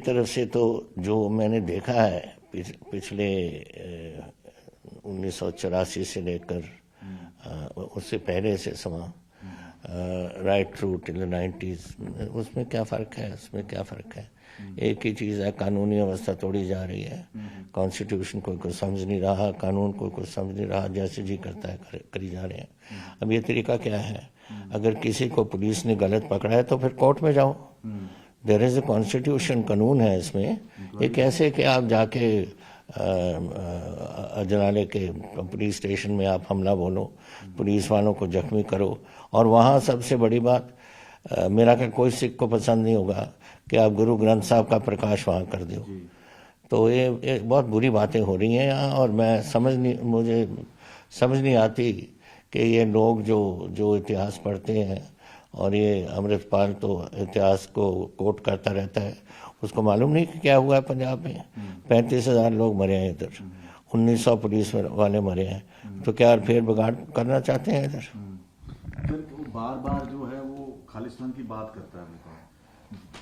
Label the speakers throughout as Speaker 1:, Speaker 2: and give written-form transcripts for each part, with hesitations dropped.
Speaker 1: तरफ से तो जो मैंने देखा है पिछले 1984 से लेकर उससे पहले से समा राइट थ्रू टिल 90s, उसमें क्या फ़र्क है? उसमें क्या फ़र्क है? एक ही चीज़ है, कानूनी अवस्था तोड़ी जा रही है, कॉन्स्टिट्यूशन कोई कुछ समझ नहीं रहा, कानून कोई कुछ समझ नहीं रहा, जैसे जी करता है करी जा रहे हैं। अब ये तरीका क्या है? अगर किसी को पुलिस ने गलत पकड़ा है तो फिर कोर्ट में जाओ, देयर इज़ अ कॉन्स्टिट्यूशन, कानून है इसमें। ये कैसे कि आप जाके अजनाले के पुलिस स्टेशन में आप हमला बोलो, पुलिस वालों को जख्मी करो, और वहाँ सबसे बड़ी बात, मेरा क्या कोई सिख को पसंद नहीं होगा कि आप गुरु ग्रंथ साहब का प्रकाश वहाँ कर दो। तो ये बहुत बुरी बातें हो रही हैं यहाँ, और मुझे समझ नहीं आती कि ये लोग जो इतिहास पढ़ते हैं, और ये अमृतपाल तो इतिहास को कोट करता रहता है, उसको मालूम नहीं कि क्या हुआ है पंजाब में। 35,000 लोग मरे हैं इधर, 1900 पुलिस वाले मरे हैं, तो क्या फिर बिगाड़ करना चाहते हैं इधर?
Speaker 2: वो बार बार जो है वो खालिस्तान की बात करता है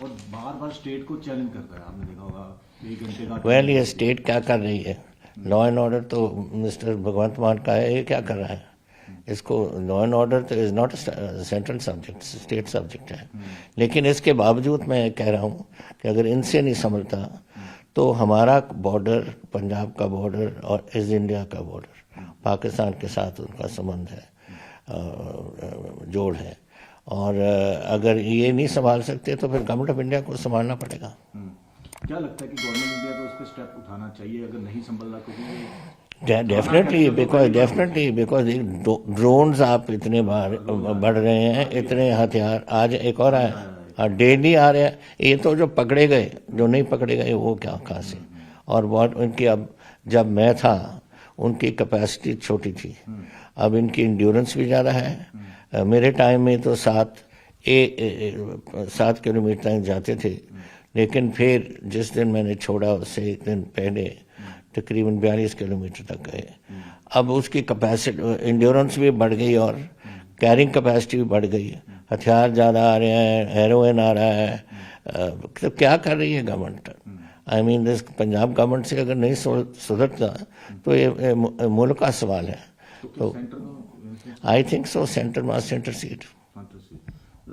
Speaker 2: और बार बार स्टेट को चैलेंज करता है। आपने देखा होगा 1 घंटे का
Speaker 1: ये स्टेट क्या कर रही है? लॉ एंड ऑर्डर तो मिस्टर भगवंत मान का है, ये क्या कर रहा है? इसको लॉ एंड ऑर्डर तो is not central subject, state subject है। लेकिन इसके बावजूद मैं कह रहा हूँ कि अगर इनसे नहीं संभलता तो हमारा बॉर्डर, पंजाब का बॉर्डर और ईस्ट इंडिया का बॉर्डर, पाकिस्तान के साथ उनका संबंध है, जोड़ है, और अगर ये नहीं संभाल सकते तो फिर गवर्नमेंट ऑफ इंडिया को संभालना पड़ेगा।
Speaker 2: क्या लगता है कि गवर्नमेंट इंडिया को इस पर स्टेप उठाना चाहिए अगर नहीं संभल रहा? क्योंकि
Speaker 1: डेफिनेटली, बिकॉज ड्रोन्स आप इतने बढ़ रहे हैं, इतने हथियार, आज एक और आया, डेली आ रहे हैं। ये तो जो पकड़े गए, जो नहीं पकड़े गए वो क्या कहाँ से? और बहुत उनकी, अब जब मैं था उनकी कैपेसिटी छोटी थी, अब इनकी इंड्योरेंस भी ज़्यादा है। मेरे टाइम में तो 7 किलोमीटर तक जाते थे, लेकिन फिर जिस दिन मैंने छोड़ा उससे एक दिन पहले तकरीबन 42 किलोमीटर तक गए। अब उसकी कैपेसिटी, इंड्योरेंस भी बढ़ गई और कैरिंग कैपेसिटी भी बढ़ गई, हथियार ज़्यादा आ रहे हैं, हेरोइन आ रहा है। तो क्या कर रही है government? I mean this Punjab government से अगर नहीं सुधरता तो ये मुल्क का सवाल है। तो I think so centre must intercede.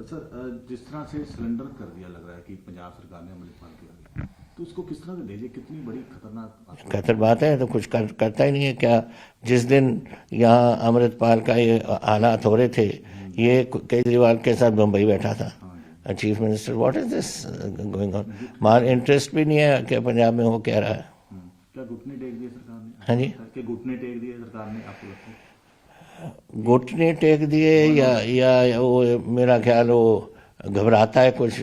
Speaker 2: Sir, जिस तरह से सरेंडर कर दिया लग रहा है कि पंजाब सरकार ने अमृतपाल किया, तो उसको किस तरह से भेजे? कितनी बड़ी खतरनाक
Speaker 1: बात है। तो कुछ करता ही नहीं है क्या? जिस दिन यहाँ अमृतपाल का ये हालात हो रहे थे, ये केजरीवाल के साथ मुंबई बैठा था chief minister. What is this going on? मार इंटरेस्ट भी नहीं है कि पंजाब में हो क्या रहा है।
Speaker 2: क्या घुटने टेक दिए सरकार ने?
Speaker 1: हाँ जी,
Speaker 2: घुटने टेक दिए सरकार ने, आपको लगता है?
Speaker 1: घुटने टेक दिए या वो, मेरा ख्याल वो घबराता है कुछ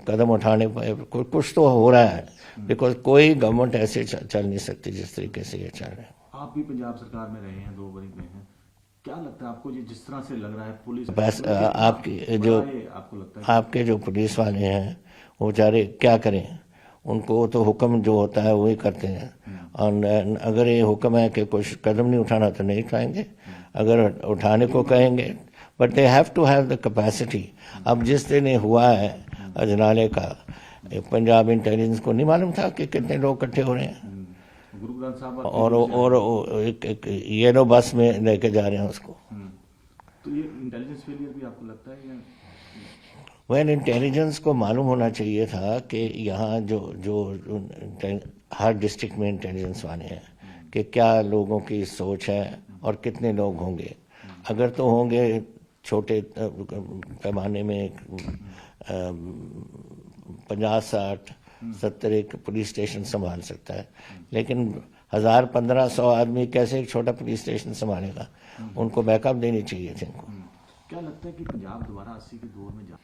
Speaker 1: कदम उठाने पर। कुछ तो हो रहा है, बिकॉज कोई गवर्नमेंट ऐसे चल नहीं सकती जिस तरीके से ये चल रहा है।
Speaker 2: आप भी पंजाब सरकार में रहे हैं, 2 बारी में हैं, क्या लगता है आपको? जिस तरह से लग रहा है पुलिस,
Speaker 1: बस
Speaker 2: आपको लगता है
Speaker 1: आपके जो पुलिस वाले हैं वो बेचारे क्या करें? उनको तो हुक्म जो होता है वही करते हैं, और अगर ये हुक्म है कि कुछ कदम नहीं उठाना तो नहीं उठाएंगे, अगर उठाने को कहेंगे, but they have to have the capacity. अब जिस दिन ये हुआ है अजनाले का, पंजाब इंटेलिजेंस को नहीं मालूम था कि कितने लोग इकट्ठे हो रहे हैं,
Speaker 2: गुरु ग्रंथ साहब
Speaker 1: और एक येलो बस में लेके जा रहे हैं उसको।
Speaker 2: तो ये इंटेलिजेंस फेलियर भी आपको लगता है या?
Speaker 1: वेल, इंटेलिजेंस को मालूम होना चाहिए था कि यहाँ जो हर डिस्ट्रिक्ट में इंटेलिजेंस वाले हैं कि क्या लोगों की सोच है और कितने लोग होंगे। अगर तो होंगे छोटे पैमाने में 50, 60, 70 एक पुलिस स्टेशन संभाल सकता है, लेकिन 1000, 1500 आदमी कैसे एक छोटा पुलिस स्टेशन संभालेगा? उनको बैकअप देनी चाहिए थे इनको।
Speaker 2: क्या लगता है कि पंजाब दोबारा 80 के दौर में जा?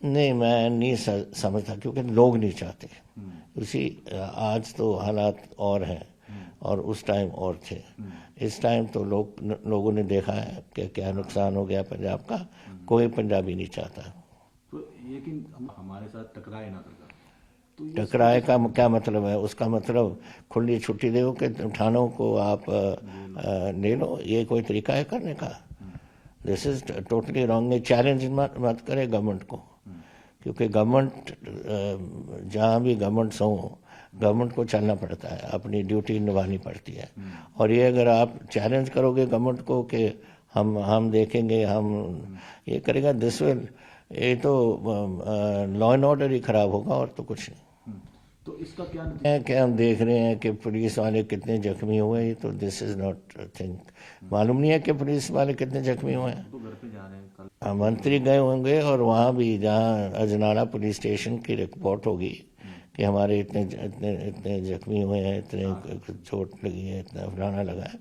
Speaker 1: नहीं, मैं नहीं समझता, क्योंकि लोग नहीं चाहते। आज तो हालात और हैं और उस टाइम और थे। इस टाइम तो लोगों ने देखा है कि क्या नुकसान हो गया पंजाब का। कोई पंजाबी नहीं चाहता।
Speaker 2: तो लेकिन हमारे साथ टकराए ना करता, तो
Speaker 1: टकराए का क्या मतलब है? उसका मतलब खुली छुट्टी दो कि थानों को आप ले लो। ये कोई तरीका है करने का? This is totally wrong. Challenge मत करे गवर्नमेंट को क्योंकि गवर्नमेंट जहाँ भी गवर्नमेंट्स हों, गवर्नमेंट को चलना पड़ता है, अपनी ड्यूटी निभानी पड़ती है। और ये अगर आप चैलेंज करोगे गवर्नमेंट को कि हम देखेंगे, हम ये करेगा, दिस विल, ये तो लॉ एंड ऑर्डर ही खराब होगा और तो कुछ नहीं
Speaker 2: तो इसका क्या
Speaker 1: है। कि हम देख रहे हैं कि पुलिस वाले कितने जख्मी हुए, ये तो दिस इज नॉट थिंग, मालूम नहीं है कि पुलिस वाले कितने जख्मी हुए हैं।
Speaker 2: तो घर पे जा रहे हैं कल।
Speaker 1: मंत्री गए होंगे और वहाँ भी जहाँ अजनाला पुलिस स्टेशन की रिपोर्ट होगी कि हमारे इतने इतने इतने जख्मी हुए हैं, इतने चोट लगी है, इतना फलाना लगा है,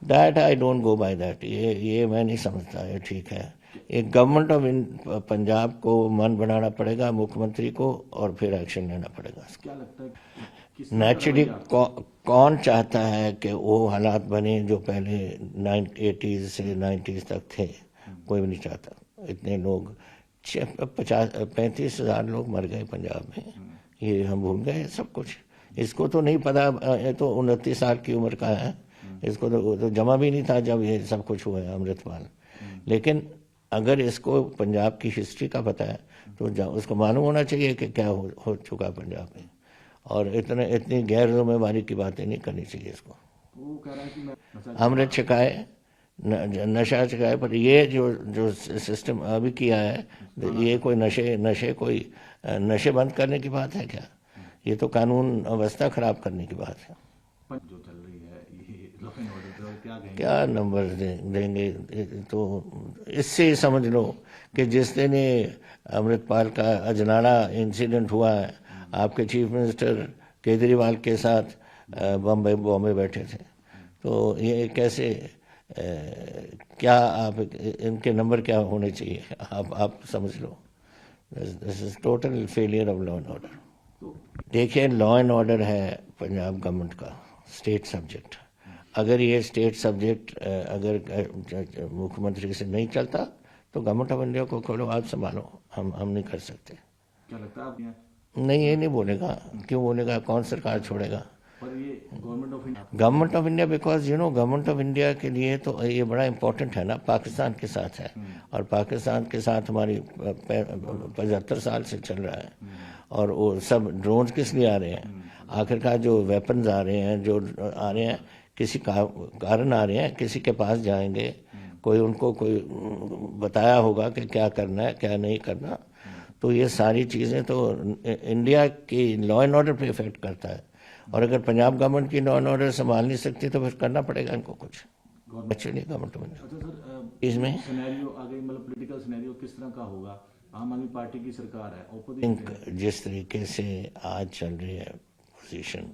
Speaker 1: that I don't go by that. ये मैं नहीं समझता ये ठीक है। एक गवर्नमेंट ऑफ पंजाब को मन बनाना पड़ेगा, मुख्यमंत्री को, और फिर एक्शन लेना पड़ेगा।
Speaker 2: क्या लगता है किस
Speaker 1: नेचुरली कौन चाहता है कि वो हालात बने जो पहले 80s से 90s तक थे? कोई भी नहीं चाहता। इतने लोग 35,000 लोग मर गए पंजाब में, ये हम भूल गए सब कुछ। इसको तो नहीं पता, ये तो 29 साल की उम्र का है, इसको तो जमा भी नहीं था जब ये सब कुछ हुआ है, अमृतपाल। लेकिन अगर इसको पंजाब की हिस्ट्री का पता है तो उसको मालूम होना चाहिए कि क्या हो चुका पंजाब में, और इतनी गैर जिम्मेवारी की बातें नहीं करनी चाहिए इसको।
Speaker 2: वो कह रहा है कि मैं
Speaker 1: अमृत छिकाए, नशा छिकाए, पर ये जो सिस्टम अभी किया है, ये कोई नशे कोई नशे बंद करने की बात है क्या? ये तो कानून अवस्था खराब करने की बात है।
Speaker 2: जो चल रही है ये लॉ एंड ऑर्डर पे, क्या कहेंगे?
Speaker 1: क्या नंबर देंगे? तो इससे समझ लो कि जिस दिन ये अमृतपाल का अजनाला इंसिडेंट हुआ है, आपके चीफ मिनिस्टर केजरीवाल के साथ बॉम्बे बैठे थे, तो ये कैसे क्या आप इनके नंबर क्या होने चाहिए? आप समझ लो, this is total failure of law and order. देखिए, लॉ एंड ऑर्डर है पंजाब गवर्नमेंट का स्टेट सब्जेक्ट। अगर ये स्टेट सब्जेक्ट अगर मुख्यमंत्री से नहीं चलता तो गवर्नमेंट ऑफ इंडिया को खोलो, आप संभालो, हम नहीं कर सकते।
Speaker 2: क्या लगता है आप
Speaker 1: नहीं, ये नहीं बोलेगा। क्यों बोलेगा? कौन सरकार छोड़ेगा?
Speaker 2: पर ये
Speaker 1: government of India, because government of India के लिए तो ये बड़ा इंपॉर्टेंट है ना, पाकिस्तान के साथ है, और पाकिस्तान के साथ हमारी 75 साल से चल रहा है। और वो सब ड्रोन किस लिए आ रहे हैं? आखिरकार जो वेपन्स आ रहे हैं, जो आ रहे हैं, किसी कारण आ रहे हैं, किसी के पास जाएंगे, कोई उनको कोई बताया होगा कि क्या करना है क्या नहीं करना। तो ये सारी चीज़ें तो इंडिया की लॉ एंड ऑर्डर पे इफेक्ट करता है। और अगर पंजाब गवर्नमेंट की लॉ एंड ऑर्डर संभाल नहीं सकती तो फिर करना पड़ेगा इनको कुछ। एक्चुअली गवर्नमेंट में
Speaker 2: अच्छा सर,
Speaker 1: इसमें
Speaker 2: सिनेरियो आगे मतलब पॉलिटिकल सिनेरियो किस तरह का होगा? आम आदमी पार्टी की सरकार है, ऑपोजिशन
Speaker 1: जिस तरीके से आज चल रही है पोजीशन,